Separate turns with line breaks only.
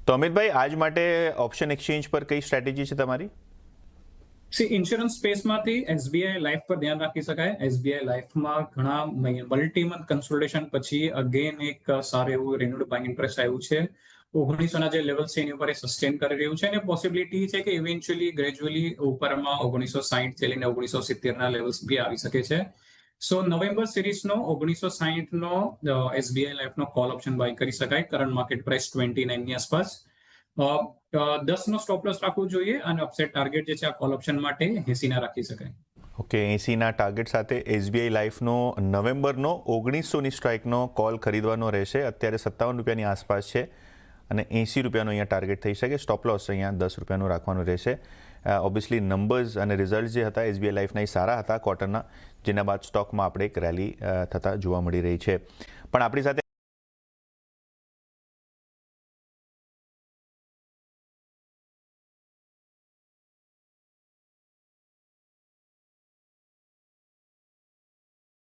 તો અમિતભાઈ, આજ માટે ઓપ્શન એક્સચેન્જ પર કઈ સ્ટ્રેટેજી છે તમારી?
ઇન્સ્યોરન્સ સ્પેસમાંથી એસબીઆઈ લાઈફ પર ધ્યાન રાખી શકાય. એસબીઆઈ લાઈફમાં ઘણા મલ્ટી મંથ કન્સલ્ટેશન પછી અગેન એક સારું એવું રિન્યુડ બાઇંગ ઇન્ટરેસ્ટ આવ્યું છે. 1900ના જે લેવલ છે એની ઉપર સસ્ટેન કરી રહ્યું છે અને પોસિબિલિટી છે કે ઇવેન્ચ્યુઅલી ગ્રેજ્યુઅલી ઉપરમાં 1960 થી લઈને 1970ના લેવલ્સ બી આવી શકે છે. સો નવેમ્બર સિરીઝનો 1960નો એસબીઆઈ લાઈફનો કોલ ઓપ્શન બાય કરી શકાય. કરંટ માર્કેટ પ્રાઇસ 29 ની આસપાસ. 10નો સ્ટોપ લોસ રાખવું જોઈએ અને અપસાઇડ ટાર્ગેટ જે છે આ કોલ ઓપ્શન માટે 80ના રાખી શકાય.
ઓકે, 80ના ટાર્ગેટ સાથે એસબીઆઈ લાઈફનો નવેમ્બરનો 1900ની સ્ટ્રાઇકનો કોલ ખરીદવાનો રહેશે. અત્યારે 57 રૂપિયાની આસપાસ છે અને 80 રૂપિયાનો અહીંયા ટાર્ગેટ થઈ શકે. સ્ટોપ લોસ અહીંયા 10 રૂપિયાનું રાખવાનું રહેશે. ઓબ્વિયસલી નંબર્સ અને રિઝલ્ટ જે હતા એસબીઆઈ લાઈફના એ સારા હતા ક્વાર્ટરના, જેના બાદ સ્ટોકમાં આપણે એક રેલી થતા જોવા મળી રહી છે. પણ આપણી સાથે